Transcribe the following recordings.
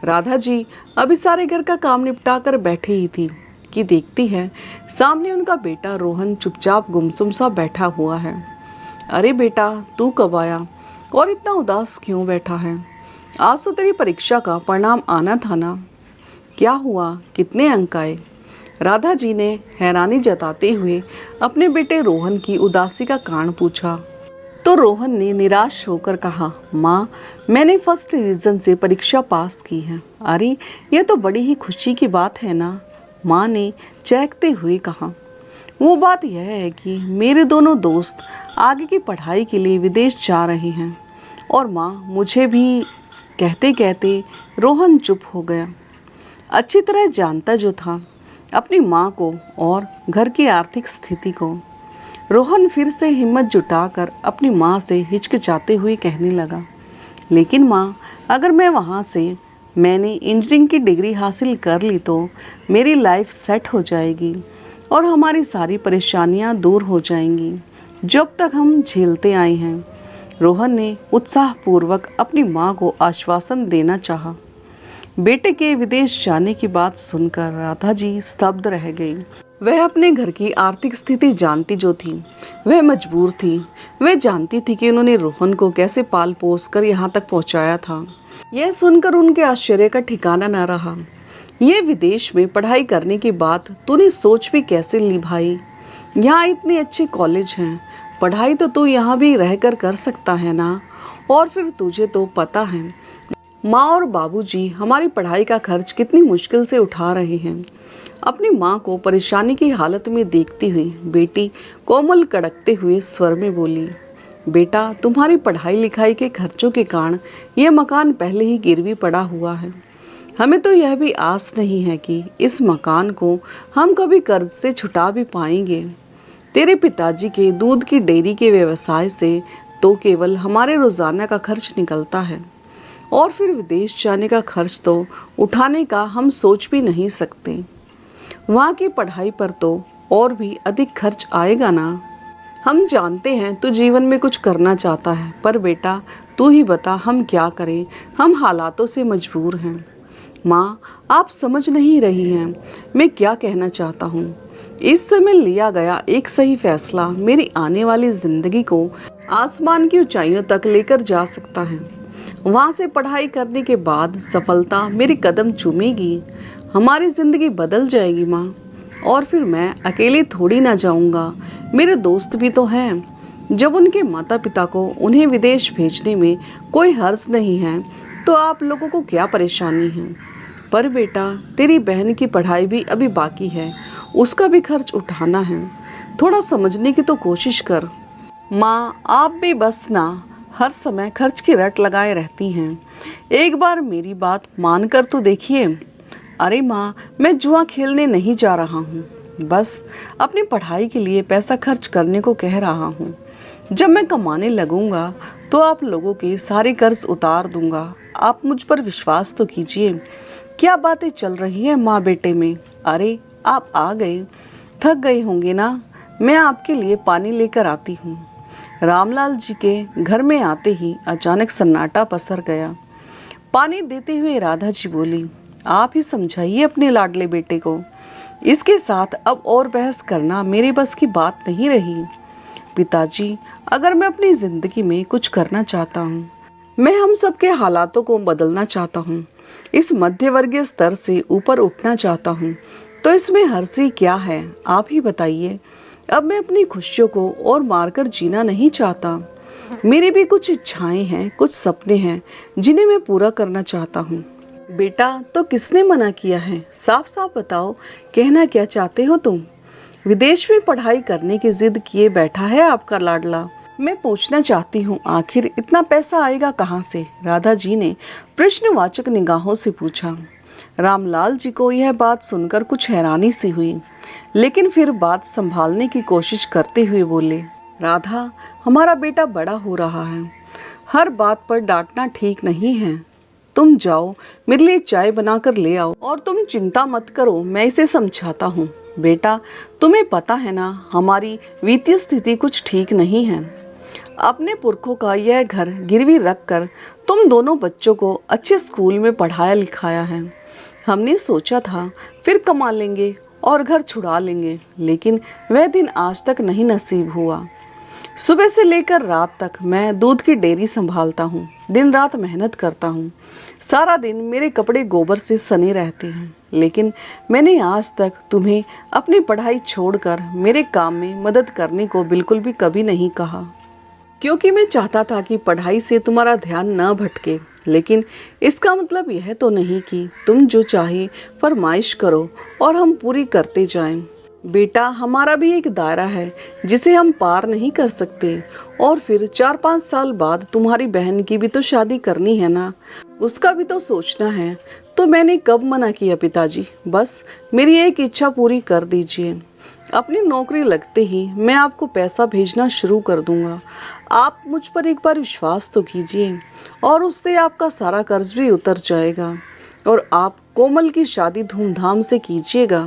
राधा जी अभी सारे घर का काम निपटा कर बैठी ही थी कि देखती है सामने उनका बेटा रोहन चुपचाप गुमसुम सा बैठा हुआ है। अरे बेटा, तू कब आया और इतना उदास क्यों बैठा है? आज तो तेरी परीक्षा का परिणाम आना था ना। क्या हुआ, कितने अंक आए? राधा जी ने हैरानी जताते हुए अपने बेटे रोहन की उदासी का कारण पूछा। तो रोहन ने निराश होकर कहा, माँ, मैंने फर्स्ट डिवीजन से परीक्षा पास की है। अरे, यह तो बड़ी ही खुशी की बात है ना, माँ ने चहकते हुए कहा। वो बात यह है कि मेरे दोनों दोस्त आगे की पढ़ाई के लिए विदेश जा रहे हैं और माँ मुझे भी। कहते कहते रोहन चुप हो गया। अच्छी तरह जानता जो था अपनी माँ को और घर की आर्थिक स्थिति को, रोहन फिर से हिम्मत जुटाकर अपनी माँ से हिचकिचाते हुए कहने लगा, लेकिन माँ, अगर मैं वहाँ से मैंने इंजीनियरिंग की डिग्री हासिल कर ली तो मेरी लाइफ सेट हो जाएगी और हमारी सारी परेशानियाँ दूर हो जाएंगी जो अब तक हम झेलते आए हैं। रोहन ने उत्साहपूर्वक अपनी माँ को आश्वासन देना चाहा। बेटे के विदेश जाने की बात सुनकर राधा जी स्तब्ध रह गई। वह अपने घर की आर्थिक स्थिति जानती जो थी, वह मजबूर थी। वह जानती थी कि उन्होंने रोहन को कैसे पाल पोस कर यहाँ तक पहुँचाया था। यह सुनकर उनके आश्चर्य का ठिकाना न रहा। यह विदेश में पढ़ाई करने की बात तूने सोच भी कैसे ली भाई? यहाँ इतने अच्छे कॉलेज हैं, पढ़ाई तो तू यहाँ भी रहकर कर सकता है ना। और फिर तुझे तो पता है माँ और बाबूजी हमारी पढ़ाई का खर्च कितनी मुश्किल से उठा रहे हैं। अपनी माँ को परेशानी की हालत में देखती हुई बेटी कोमल कड़कते हुए स्वर में बोली, बेटा, तुम्हारी पढ़ाई लिखाई के खर्चों के कारण यह मकान पहले ही गिरवी पड़ा हुआ है। हमें तो यह भी आस नहीं है कि इस मकान को हम कभी कर्ज से छुटा भी पाएंगे। तेरे पिताजी के दूध की डेयरी के व्यवसाय से तो केवल हमारे रोजाना का खर्च निकलता है और फिर विदेश जाने का खर्च तो उठाने का हम सोच भी नहीं सकते। वहाँ की पढ़ाई पर तो और भी अधिक खर्च आएगा ना। हम जानते हैं तू जीवन में कुछ करना चाहता है, पर बेटा तू ही बता हम क्या करें, हम हालातों से मजबूर हैं। माँ, आप समझ नहीं रही हैं मैं क्या कहना चाहता हूँ। इस समय लिया गया एक सही फैसला मेरी आने वाली जिंदगी को आसमान की ऊंचाइयों तक लेकर जा सकता है। वहाँ से पढ़ाई करने के बाद सफलता मेरे कदम चूमेगी, हमारी ज़िंदगी बदल जाएगी माँ। और फिर मैं अकेले थोड़ी ना जाऊँगा, मेरे दोस्त भी तो हैं। जब उनके माता पिता को उन्हें विदेश भेजने में कोई हर्ज नहीं है तो आप लोगों को क्या परेशानी है? पर बेटा, तेरी बहन की पढ़ाई भी अभी बाकी है, उसका भी खर्च उठाना है। थोड़ा समझने की तो कोशिश कर। माँ, आप भी बस ना हर समय खर्च की रट लगाए रहती हैं। एक बार मेरी बात मानकर तो देखिए। अरे माँ, मैं जुआ खेलने नहीं जा रहा हूँ, बस अपनी पढ़ाई के लिए पैसा खर्च करने को कह रहा हूँ। जब मैं कमाने लगूंगा तो आप लोगों के सारे कर्ज उतार दूंगा। आप मुझ पर विश्वास तो कीजिए। क्या बातें चल रही हैं माँ बेटे में? अरे, आप आ गए, थक गए होंगे ना, मैं आपके लिए पानी लेकर आती हूँ। रामलाल जी के घर में आते ही अचानक सन्नाटा पसर गया। पानी देते हुए राधा जी बोली, आप ही समझाइए अपने लाडले बेटे को, इसके साथ अब और बहस करना मेरे बस की बात नहीं रही। पिताजी, अगर मैं अपनी जिंदगी में कुछ करना चाहता हूँ, मैं हम सबके हालातों को बदलना चाहता हूँ, इस मध्यवर्गीय स्तर से ऊपर उठना चाहता हूँ, तो इसमें हर्जी क्या है? आप ही बताइए। अब मैं अपनी खुशियों को और मारकर जीना नहीं चाहता। मेरी भी कुछ इच्छाएं हैं, कुछ सपने हैं जिन्हें मैं पूरा करना चाहता हूँ। बेटा, तो किसने मना किया है? साफ साफ बताओ, कहना क्या चाहते हो तुम? विदेश में पढ़ाई करने की जिद किए बैठा है आपका लाडला। मैं पूछना चाहती हूँ, आखिर इतना पैसा आएगा कहाँ से? राधा जी ने प्रश्नवाचक निगाहों से पूछा। रामलाल जी को यह बात सुनकर कुछ हैरानी सी हुई, लेकिन फिर बात संभालने की कोशिश करते हुए बोले, राधा, हमारा बेटा बड़ा हो रहा है, हर बात पर डांटना ठीक नहीं है। तुम जाओ, मेरे लिए चाय बनाकर ले आओ और तुम चिंता मत करो, मैं इसे समझाता हूँ। बेटा, तुम्हें पता है ना, हमारी वित्तीय स्थिति कुछ ठीक नहीं है। अपने पुरखों का यह घर गिरवी रख कर तुम दोनों बच्चों को अच्छे स्कूल में पढ़ाया लिखाया है। हमने सोचा था फिर कमा लेंगे और घर छुड़ा लेंगे, लेकिन वह दिन आज तक नहीं नसीब हुआ। सुबह से लेकर रात तक मैं दूध की डेयरी संभालता हूँ, दिन रात मेहनत करता हूँ। सारा दिन मेरे कपड़े गोबर से सने रहते हैं, लेकिन मैंने आज तक तुम्हें अपनी पढ़ाई छोड़कर मेरे काम में मदद करने को बिल्कुल भी कभी नहीं कहा, क्योंकि मैं चाहता था कि पढ़ाई से तुम्हारा ध्यान न भटके। लेकिन इसका मतलब यह तो नहीं कि तुम जो चाहे फरमाइश करो और हम पूरी करते जाएं। बेटा, हमारा भी एक दायरा है जिसे हम पार नहीं कर सकते। और फिर 4-5 साल बाद तुम्हारी बहन की भी तो शादी करनी है ना, उसका भी तो सोचना है। तो मैंने कब मना किया पिताजी? बस मेरी एक इच्छा पूरी कर दीजिए। अपनी नौकरी लगते ही मैं आपको पैसा भेजना शुरू कर दूंगा। आप मुझ पर एक बार विश्वास तो कीजिए, और उससे आपका सारा कर्ज भी उतर जाएगा और आप कोमल की शादी धूमधाम से कीजिएगा।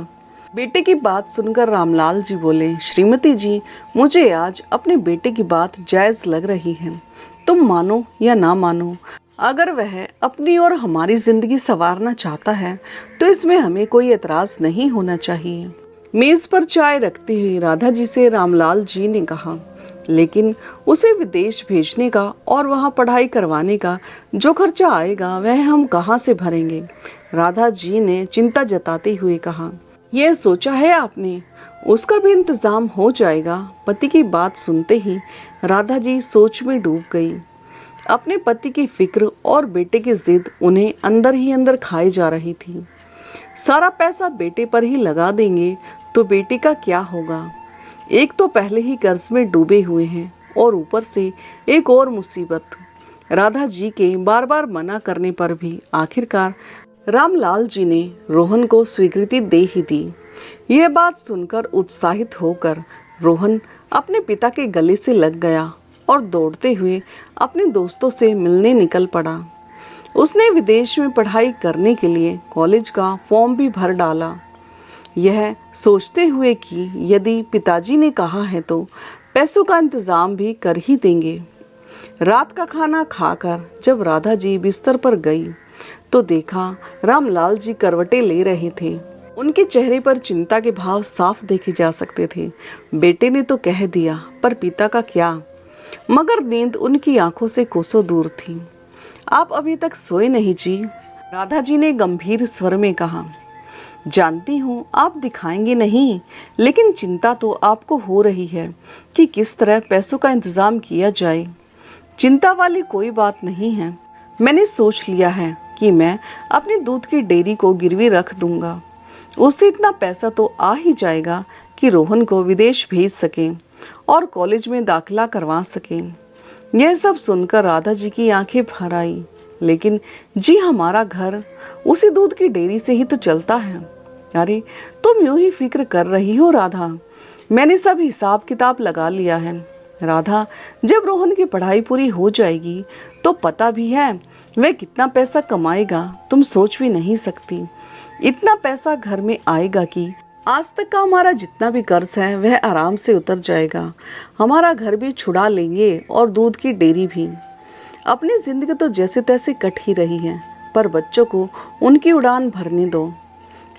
बेटे की बात सुनकर रामलाल जी बोले, श्रीमती जी, मुझे आज अपने बेटे की बात जायज लग रही है। तुम मानो या ना मानो, अगर वह अपनी और हमारी जिंदगी संवारना चाहता है तो इसमें हमें कोई एतराज नहीं होना चाहिए। मेज पर चाय रखती हुई राधा जी से रामलाल जी ने कहा, लेकिन उसे विदेश भेजने का और वहाँ पढ़ाई करवाने का जो खर्चा आएगा वह हम कहाँ से भरेंगे? राधा जी ने चिंता जताते हुए कहा, यह सोचा है आपने? उसका भी इंतजाम हो जाएगा। पति की बात सुनते ही राधा जी सोच में डूब गई। अपने पति की फिक्र और बेटे की जिद उन्हें अंदर ही अंदर खाई जा रही थी। सारा पैसा बेटे पर ही लगा देंगे तो बेटे का क्या होगा? एक तो पहले ही कर्ज में डूबे हुए हैं और ऊपर से एक और मुसीबत। राधा जी के बार बार मना करने पर भी आखिरकार रामलाल जी ने रोहन को स्वीकृति दे ही दी। यह बात सुनकर उत्साहित होकर रोहन अपने पिता के गले से लग गया और दौड़ते हुए अपने दोस्तों से मिलने निकल पड़ा। उसने विदेश में पढ़ाई करने के लिए कॉलेज का फॉर्म भी भर डाला, यह सोचते हुए कि यदि पिताजी ने कहा है तो पैसों का इंतजाम भी कर ही देंगे। रात का खाना खाकर जब राधा जी बिस्तर पर गई तो देखा रामलाल जी करवटें ले रहे थे। उनके चेहरे पर चिंता के भाव साफ देखे जा सकते थे। बेटे ने तो कह दिया, पर पिता का क्या? मगर नींद उनकी आंखों से कोसों दूर थी। आप अभी तक सोए नहीं जी? राधा जी ने गंभीर स्वर में कहा। जानती हूँ आप दिखाएंगे नहीं, लेकिन चिंता तो आपको हो रही है कि किस तरह पैसों का इंतजाम किया जाए। चिंता वाली कोई बात नहीं है। मैंने सोच लिया है कि मैं अपनी दूध की डेयरी को गिरवी रख दूंगा। उससे इतना पैसा तो आ ही जाएगा कि रोहन को विदेश भेज सकें और कॉलेज में दाखिला करवा सकें। यह सब सुनकर राधा जी की आंखें भर आई। लेकिन जी, हमारा घर उसी दूध की डेयरी से ही तो चलता है। अरे, तुम यूं ही फिक्र कर रही हो राधा। मैंने सब हिसाब किताब लगा लिया है। राधा, जब रोहन की पढ़ाई पूरी हो जाएगी तो पता भी है वह कितना पैसा कमाएगा, तुम सोच भी नहीं सकती। इतना पैसा घर में आएगा कि आज तक का हमारा जितना भी कर्ज है वह आराम से उतर जाएगा। हमारा घर भी छुड़ा लेंगे और दूध की डेयरी भी। अपनी जिंदगी तो जैसे तैसे कट ही रही है, पर बच्चों को उनकी उड़ान भरने दो।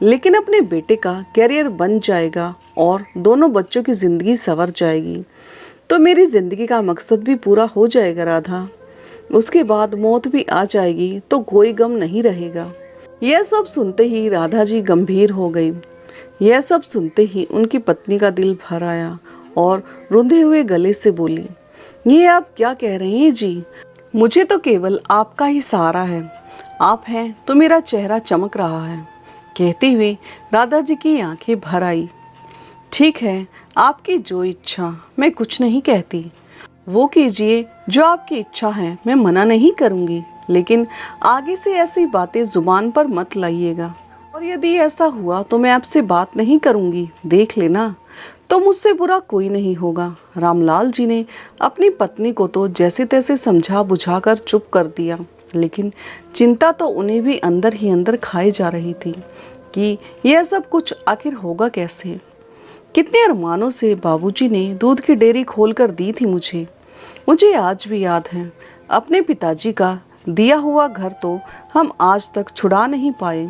लेकिन अपने बेटे का कैरियर बन जाएगा और दोनों बच्चों की जिंदगी संवर जाएगी तो मेरी जिंदगी का मकसद भी पूरा हो जाएगा राधा। उसके बाद मौत भी आ जाएगी तो कोई गम नहीं रहेगा। यह सब सुनते ही राधा जी गंभीर हो गई। यह सब सुनते ही उनकी पत्नी का दिल भर आया और रुंधे हुए गले से बोली, ये आप क्या कह रही हैं जी? मुझे तो केवल आपका ही सहारा है। आप हैं तो मेरा चेहरा चमक रहा है। कहते हुए राधा जी की आंखें भर आई। ठीक है, आपकी जो इच्छा, मैं कुछ नहीं कहती। वो कीजिए जो आपकी इच्छा है, मैं मना नहीं करूंगी। लेकिन आगे से ऐसी बातें जुबान पर मत लाइएगा, और यदि ऐसा हुआ तो मैं आपसे बात नहीं करूंगी, देख लेना। तो मुझसे बुरा कोई नहीं होगा। रामलाल जी ने अपनी पत्नी को तो जैसे तैसे समझा बुझाकर चुप कर दिया, लेकिन चिंता तो उन्हें भी अंदर ही अंदर खाई जा रही थी कि यह सब कुछ आखिर होगा कैसे। कितने अरमानों से बाबूजी ने दूध की डेयरी खोलकर दी थी मुझे आज भी याद है। अपने पिताजी का दिया हुआ घर तो हम आज तक छुड़ा नहीं पाए,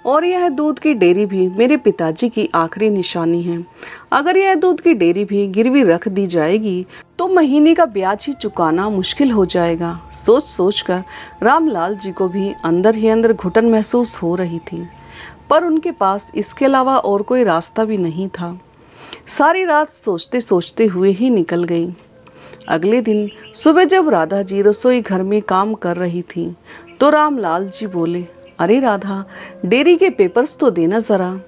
और यह दूध की डेयरी भी मेरे पिताजी की आखिरी निशानी है। अगर यह दूध की डेयरी भी गिरवी रख दी जाएगी तो महीने का ब्याज ही चुकाना मुश्किल हो जाएगा। सोच सोच कर रामलाल जी को भी अंदर ही अंदर घुटन महसूस हो रही थी, पर उनके पास इसके अलावा और कोई रास्ता भी नहीं था। सारी रात सोचते सोचते हुए ही निकल गई। अगले दिन सुबह जब राधा जी रसोई घर में काम कर रही थी तो रामलाल जी बोले, अरे राधा, डेयरी के पेपर्स तो देना जरा।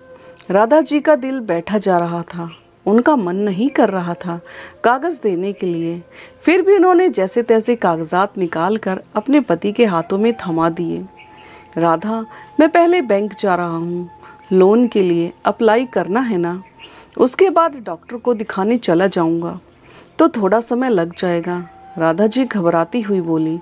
राधा जी का दिल बैठा जा रहा था, उनका मन नहीं कर रहा था कागज देने के लिए। फिर भी उन्होंने जैसे तैसे कागजात निकाल कर अपने पति के हाथों में थमा दिए। राधा, मैं पहले बैंक जा रहा हूँ, लोन के लिए अप्लाई करना है ना, उसके बाद डॉक्टर को दिखाने चला जाऊँगा, तो थोड़ा समय लग जाएगा। राधा जी घबराती हुई बोली,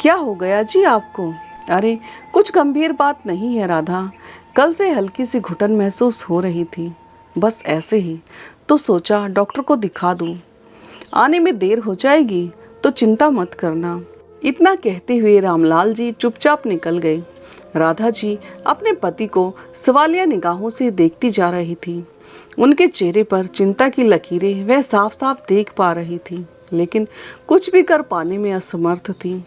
क्या हो गया जी आपको? अरे कुछ गंभीर बात नहीं है राधा, कल से हल्की सी घुटन महसूस हो रही थी, बस ऐसे ही, तो सोचा डॉक्टर को दिखा दूं। आने में देर हो जाएगी तो चिंता मत करना। इतना कहते हुए रामलाल जी चुपचाप निकल गए। राधा जी अपने पति को सवालिया निगाहों से देखती जा रही थी। उनके चेहरे पर चिंता की लकीरें वह साफ साफ देख पा रही थी, लेकिन कुछ भी कर पाने में असमर्थ थी।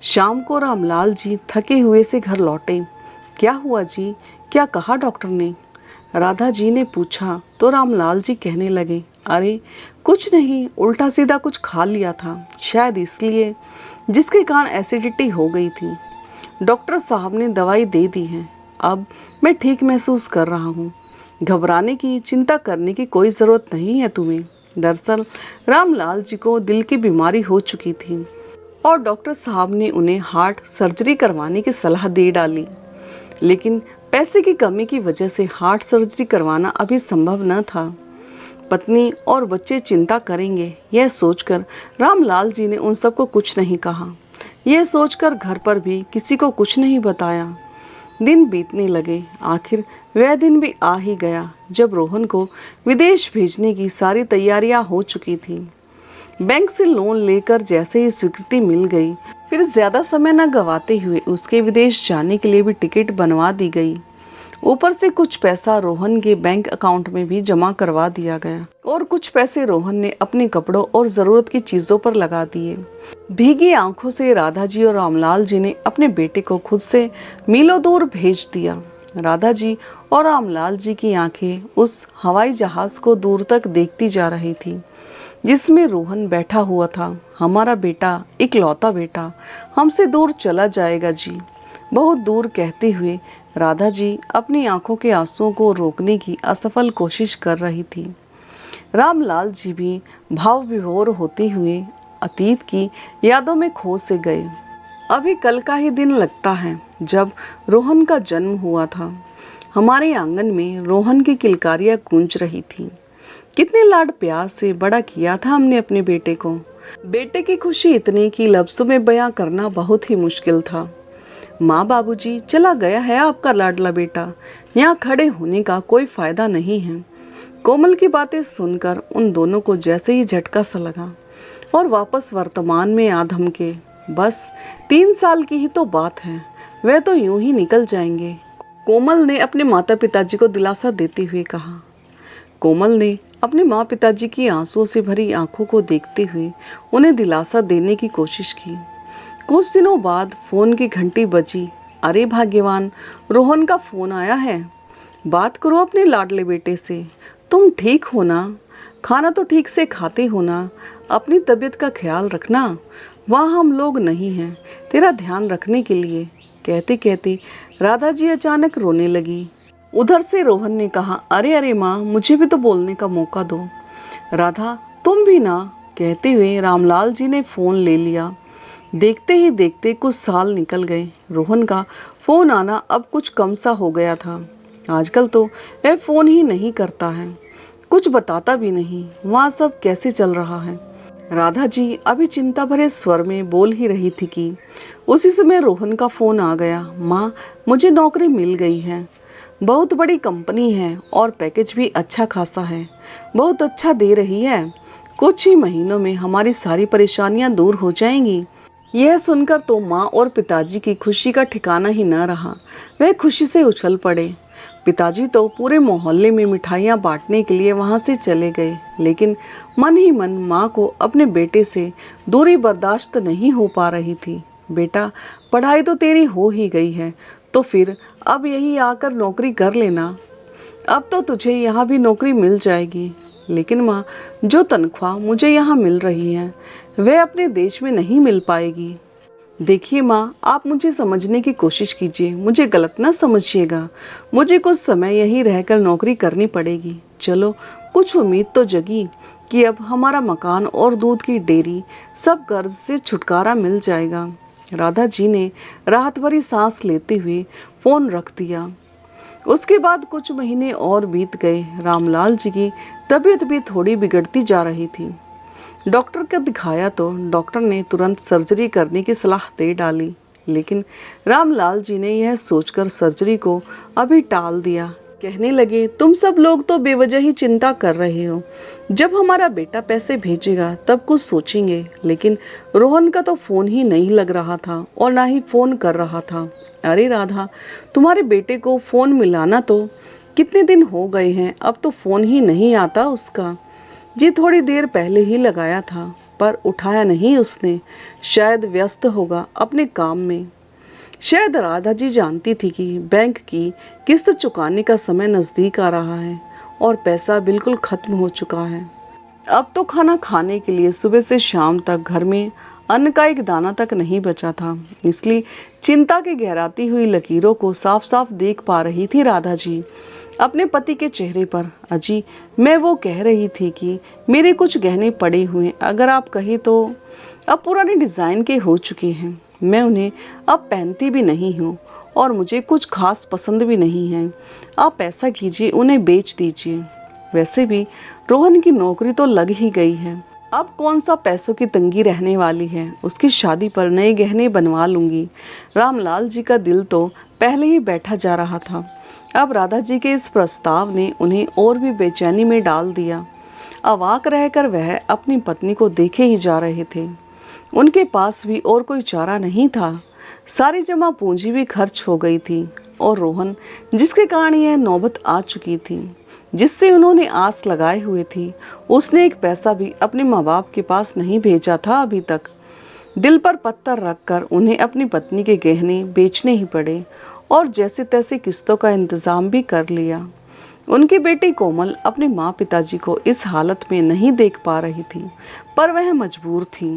शाम को रामलाल जी थके हुए से घर लौटे। क्या हुआ जी, क्या कहा डॉक्टर ने? राधा जी ने पूछा तो रामलाल जी कहने लगे, अरे कुछ नहीं, उल्टा सीधा कुछ खा लिया था, शायद इसलिए, जिसके कारण एसिडिटी हो गई थी। डॉक्टर साहब ने दवाई दे दी है, अब मैं ठीक महसूस कर रहा हूँ। घबराने की, चिंता करने की कोई ज़रूरत नहीं है तुम्हें। दरअसल रामलाल जी को दिल की बीमारी हो चुकी थी और डॉक्टर साहब ने उन्हें हार्ट सर्जरी करवाने की सलाह दे डाली, लेकिन पैसे की कमी की वजह से हार्ट सर्जरी करवाना अभी संभव न था। पत्नी और बच्चे चिंता करेंगे, यह सोचकर रामलाल जी ने उन सबको कुछ नहीं कहा। यह सोचकर घर पर भी किसी को कुछ नहीं बताया। दिन बीतने लगे। आखिर वह दिन भी आ ही गया जब रोहन को विदेश भेजने की सारी तैयारियां हो चुकी थी। बैंक से लोन लेकर जैसे ही स्वीकृति मिल गई, फिर ज्यादा समय न गवाते हुए उसके विदेश जाने के लिए भी टिकट बनवा दी गई। ऊपर से कुछ पैसा रोहन के बैंक अकाउंट में भी जमा करवा दिया गया और कुछ पैसे रोहन ने अपने कपड़ों और जरूरत की चीजों पर लगा दिए। भीगी आंखों से राधा जी और रामलाल जी ने अपने बेटे को खुद से मीलों दूर भेज दिया। राधा जी और रामलाल जी की आंखें उस हवाई जहाज को दूर तक देखती जा रही थी जिसमें रोहन बैठा हुआ था। हमारा बेटा, इकलौता बेटा, हमसे दूर चला जाएगा जी, बहुत दूर कहते हुए राधा जी अपनी आंखों के आंसुओं को रोकने की असफल कोशिश कर रही थी। रामलाल जी भी भाव विभोर होते हुए अतीत की यादों में खो से गए। अभी कल का ही दिन लगता है जब रोहन का जन्म हुआ था। हमारे आंगन में रोहन की किलकारियां गूंज रही थी। कितने लाड प्यार से बड़ा किया था हमने अपने बेटे को। बेटे की खुशी इतनी कि लफ्जों में बयां करना बहुत ही मुश्किल था। माँ, बाबूजी, चला गया है आपका लाडला बेटा, यहाँ खड़े होने का कोई फायदा नहीं है। कोमल की बातें सुनकर उन दोनों को जैसे ही झटका सा लगा और वापस वर्तमान में आ धमके। बस 3 साल की ही तो बात है, वह तो यूं ही निकल जाएंगे, कोमल ने अपने माता पिताजी को दिलासा देते हुए कहा। कोमल ने अपने माँ पिताजी की आंसुओं से भरी आंखों को देखते हुए उन्हें दिलासा देने की कोशिश की। कुछ दिनों बाद फोन की घंटी बजी। अरे भाग्यवान, रोहन का फोन आया है। बात करो अपने लाडले बेटे से। तुम ठीक हो ना? खाना तो ठीक से खाते हो ना? अपनी तबीयत का ख्याल रखना, वहाँ हम लोग नहीं हैं तेरा ध्यान रखने के लिए। कहते कहते राधा जी अचानक रोने लगी। उधर से रोहन ने कहा, अरे अरे माँ, मुझे भी तो बोलने का मौका दो। राधा, तुम भी ना, कहते हुए रामलाल जी ने फोन ले लिया। देखते ही देखते कुछ साल निकल गए। रोहन का फोन आना अब कुछ कम सा हो गया था। आजकल तो वह फोन ही नहीं करता है, कुछ बताता भी नहीं वहाँ सब कैसे चल रहा है। राधा जी अभी चिंता भरे स्वर में बोल ही रही थी कि उसी समय रोहन का फोन आ गया। माँ, मुझे नौकरी मिल गई है, बहुत बड़ी कंपनी है और पैकेज भी अच्छा खासा है, बहुत अच्छा दे रही है। कुछ ही महीनों में हमारी सारी परेशानियां दूर हो जाएंगी। यह सुनकर तो माँ और पिताजी की खुशी का ठिकाना ही न रहा। वह खुशी से उछल पड़े। पिताजी तो पूरे मोहल्ले में मिठाइयाँ बांटने के लिए वहाँ से चले गए, लेकिन मन ही मन माँ को अपने बेटे से दूरी बर्दाश्त नहीं हो पा रही थी। बेटा, पढ़ाई तो तेरी हो ही गई है, तो फिर अब यही आकर नौकरी कर लेना। अब तो तुझे यहाँ भी नौकरी मिल जाएगी। लेकिन माँ, जो तनख्वाह मुझे यहाँ मिल रही है वह अपने देश में नहीं मिल पाएगी। देखिए माँ, आप मुझे समझने की कोशिश कीजिए, मुझे गलत ना समझिएगा। मुझे कुछ समय यहीं रहकर नौकरी करनी पड़ेगी। चलो, कुछ उम्मीद तो जगी कि अब हमारा मकान और दूध की डेयरी सब कर्ज से छुटकारा मिल जाएगा। राधा जी ने राहत भरी सांस लेते हुए फोन रख दिया। उसके बाद कुछ महीने और बीत गए। रामलाल जी की तबीयत भी थोड़ी बिगड़ती जा रही थी। डॉक्टर को दिखाया तो डॉक्टर ने तुरंत सर्जरी करने की सलाह दे डाली, लेकिन रामलाल जी ने यह सोचकर सर्जरी को अभी टाल दिया। कहने लगे, तुम सब लोग तो बेवजह ही चिंता कर रहे हो। जब हमारा बेटा पैसे भेजेगा तब कुछ सोचेंगे। लेकिन रोहन का तो फोन ही नहीं लग रहा था और ना ही फोन कर रहा था। अरे राधा, तुम्हारे बेटे को फोन मिलाना तो कितने दिन हो गए हैं, अब तो फोन ही नहीं आता उसका। जी थोड़ी देर पहले ही लगाया था, पर उठाया नहीं उसने। शायद व्यस्त होगा अपने काम में। शायद राधा जी जानती थी कि बैंक की किस्त चुकाने का समय नज़दीक आ रहा है और पैसा बिल्कुल ख़त्म हो चुका है। अब तो खाना खाने के लिए सुबह से शाम तक घर में अन्न का एक दाना तक नहीं बचा था। इसलिए चिंता के गहराती हुई लकीरों को साफ साफ देख पा रही थी राधा जी अपने पति के चेहरे पर। अजी, मैं वो कह रही थी कि मेरे कुछ गहने पड़े हुए, अगर आप कहें तो। अब पुराने डिज़ाइन के हो चुके हैं, मैं उन्हें अब पहनती भी नहीं हूँ और मुझे कुछ खास पसंद भी नहीं है। आप ऐसा कीजिए, उन्हें बेच दीजिए। वैसे भी रोहन की नौकरी तो लग ही गई है, अब कौन सा पैसों की तंगी रहने वाली है। उसकी शादी पर नए गहने बनवा लूँगी। रामलाल जी का दिल तो पहले ही बैठा जा रहा था। अब राधा जी के इस प्रस्ताव ने उन्हें और भी बेचैनी में डाल दिया। अवाक रहकर वह अपनी पत्नी को देखे ही जा रहे थे। उनके पास भी और कोई चारा नहीं था। सारी जमा पूंजी भी खर्च हो गई थी और रोहन, जिसके कारण यह नौबत आ चुकी थी, जिससे उन्होंने आस लगाए हुए थी, उसने एक पैसा भी अपने माँ बाप के पास नहीं भेजा था अभी तक। दिल पर पत्थर रखकर उन्हें अपनी पत्नी के गहने बेचने ही पड़े और जैसे तैसे किस्तों का इंतजाम भी कर लिया। उनकी बेटी कोमल अपने माँ पिताजी को इस हालत में नहीं देख पा रही थी, पर वह मजबूर थी।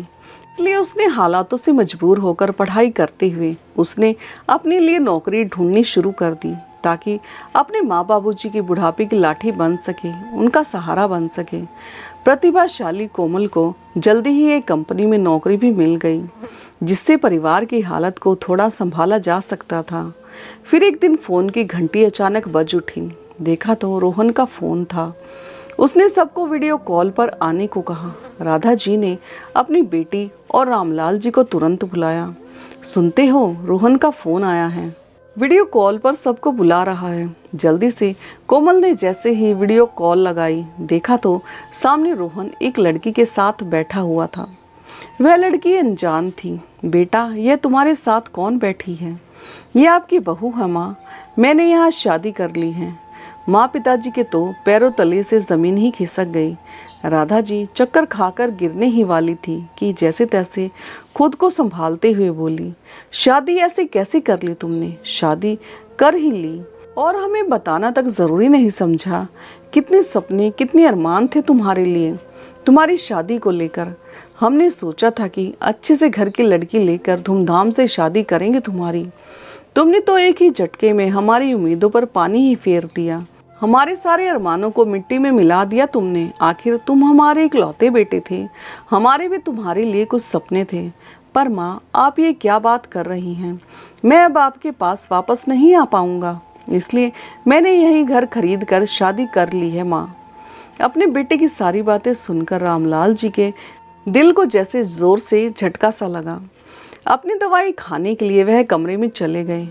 इसलिए उसने हालातों से मजबूर होकर पढ़ाई करते हुए उसने अपने लिए नौकरी ढूंढनी शुरू कर दी, ताकि अपने माँ बाबूजी की बुढ़ापे की लाठी बन सके, उनका सहारा बन सके। प्रतिभाशाली कोमल को जल्दी ही एक कंपनी में नौकरी भी मिल गई, जिससे परिवार की हालत को थोड़ा संभाला जा सकता था। फिर एक दिन फ़ोन की घंटी अचानक बज उठी। देखा तो रोहन का फ़ोन था। उसने सबको वीडियो कॉल पर आने को कहा। राधा जी ने अपनी बेटी और रामलाल जी को तुरंत बुलाया। सुनते हो, रोहन का फ़ोन आया है, वीडियो कॉल पर सबको बुला रहा है। जल्दी से कोमल ने जैसे ही वीडियो कॉल लगाई, देखा तो सामने रोहन एक लड़की के साथ बैठा हुआ था। वह लड़की अनजान थी। बेटा, यह तुम्हारे साथ कौन बैठी है? ये आपकी बहू है माँ, मैंने यहाँ शादी कर ली है। माँ पिताजी के तो पैरों तले से ज़मीन ही खिसक गई। राधा जी चक्कर खाकर गिरने ही वाली थी कि जैसे तैसे खुद को संभालते हुए बोली, शादी ऐसे कैसे कर ली तुमने? शादी कर ही ली और हमें बताना तक ज़रूरी नहीं समझा? कितने सपने, कितने अरमान थे तुम्हारे लिए, तुम्हारी शादी को लेकर। हमने सोचा था कि अच्छे से घर की लड़की लेकर धूमधाम से शादी करेंगे तुम्हारी। तुमने तो एक ही झटके में हमारी उम्मीदों पर पानी ही फेर दिया। हमारे सारे अरमानों को मिट्टी में मिला दिया तुमने। आखिर तुम हमारे इकलौते बेटे थे, हमारे भी तुम्हारे लिए कुछ सपने थे। पर माँ, आप ये क्या बात कर रही हैं? मैं अब आपके पास वापस नहीं आ पाऊँगा, इसलिए मैंने यही घर खरीद कर शादी कर ली है माँ। अपने बेटे की सारी बातें सुनकर रामलाल जी के दिल को जैसे जोर से झटका सा लगा। अपनी दवाई खाने के लिए वह कमरे में चले गए।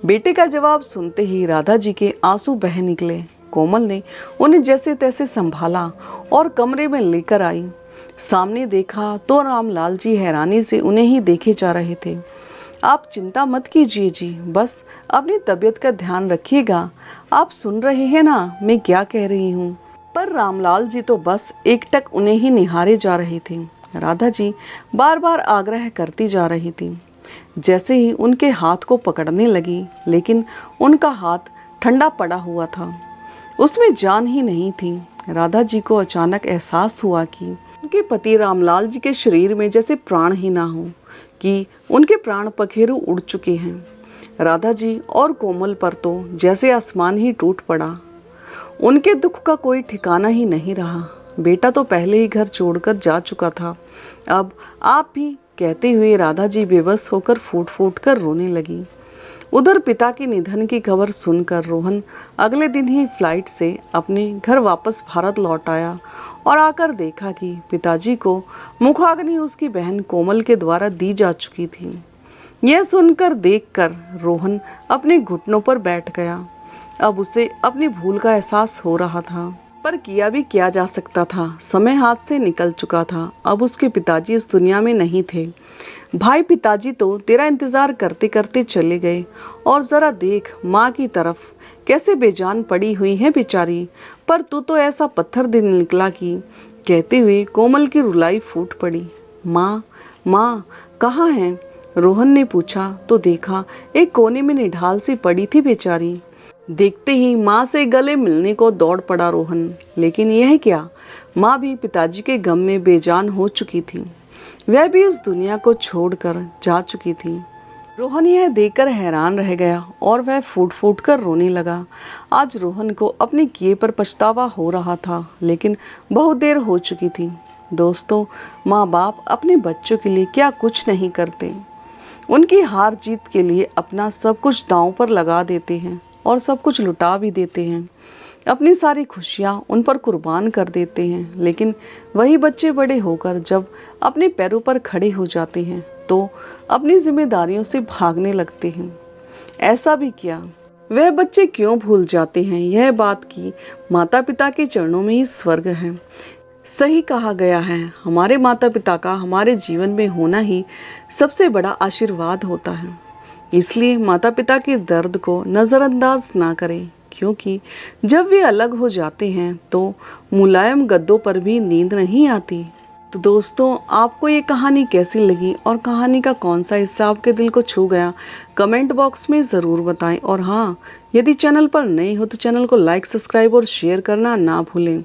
बेटे का जवाब सुनते ही राधा जी के आंसू बह निकले। कोमल ने उन्हें जैसे तैसे संभाला और कमरे में लेकर आई। सामने देखा तो रामलाल जी हैरानी से उन्हें ही देखे जा रहे थे। आप चिंता मत कीजिए जी, बस अपनी तबीयत का ध्यान रखिएगा। आप सुन रहे हैं ना मैं क्या कह रही हूँ। पर रामलाल जी तो बस एकटक उन्हें ही निहारे जा रहे थे। राधा जी बार बार आग्रह करती जा रही थी। जैसे ही उनके हाथ को पकड़ने लगी, लेकिन उनका हाथ ठंडा पड़ा हुआ था, उसमें जान ही नहीं थी। राधा जी को अचानक एहसास हुआ कि उनके पति रामलाल जी के शरीर में जैसे प्राण ही ना हो, कि उनके प्राण पखेरु उड़ चुके हैं। राधा जी और कोमल पर तो जैसे आसमान ही टूट पड़ा। उनके दुख का कोई ठिकाना ही नहीं रहा। बेटा तो पहले ही घर छोड़कर जा चुका था, अब आप भी, कहते हुए राधा जी बेबस होकर फूट फूट कर रोने लगी। उधर पिता के निधन की खबर सुनकर रोहन अगले दिन ही फ्लाइट से अपने घर वापस भारत लौट आया और आकर देखा कि पिताजी को मुखाग्नि उसकी बहन कोमल के द्वारा दी जा चुकी थी। यह सुनकर देखकर रोहन अपने घुटनों पर बैठ गया। अब उसे अपनी भूल का एहसास हो रहा था, पर किया भी क्या जा सकता था। समय हाथ से निकल चुका था। अब उसके पिताजी इस दुनिया में नहीं थे। भाई पिताजी तो तेरा इंतजार करते करते चले गए, और जरा देख माँ की तरफ, कैसे बेजान पड़ी हुई है बेचारी। पर तू तो ऐसा पत्थर दिल निकला कि, कहते हुए कोमल की रुलाई फूट पड़ी। माँ, माँ कहाँ है? रोहन ने पूछा तो देखा एक कोने में निढाल सी पड़ी थी बेचारी। देखते ही माँ से गले मिलने को दौड़ पड़ा रोहन, लेकिन यह क्या, माँ भी पिताजी के गम में बेजान हो चुकी थी। वह भी इस दुनिया को छोड़कर जा चुकी थी। रोहन यह देखकर हैरान रह गया और वह फूट फूट कर रोने लगा। आज रोहन को अपने किए पर पछतावा हो रहा था, लेकिन बहुत देर हो चुकी थी। दोस्तों, माँ बाप अपने बच्चों के लिए क्या कुछ नहीं करते। उनकी हार जीत के लिए अपना सब कुछ दांव पर लगा देते हैं और सब कुछ लुटा भी देते हैं। अपनी सारी खुशियाँ उन पर कुर्बान कर देते हैं। लेकिन वही बच्चे बड़े होकर जब अपने पैरों पर खड़े हो जाते हैं तो अपनी जिम्मेदारियों से भागने लगते हैं। ऐसा भी क्या, वह बच्चे क्यों भूल जाते हैं यह बात कि माता पिता के चरणों में ही स्वर्ग है। सही कहा गया है, हमारे माता पिता का हमारे जीवन में होना ही सबसे बड़ा आशीर्वाद होता है। इसलिए माता पिता के दर्द को नज़रअंदाज ना करें, क्योंकि जब वे अलग हो जाते हैं तो मुलायम गद्दों पर भी नींद नहीं आती। तो दोस्तों, आपको ये कहानी कैसी लगी और कहानी का कौन सा हिस्सा आपके दिल को छू गया, कमेंट बॉक्स में ज़रूर बताएं। और हाँ, यदि चैनल पर नए हो तो चैनल को लाइक, सब्सक्राइब और शेयर करना ना भूलें।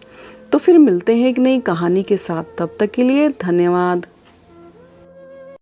तो फिर मिलते हैं एक नई कहानी के साथ। तब तक के लिए धन्यवाद।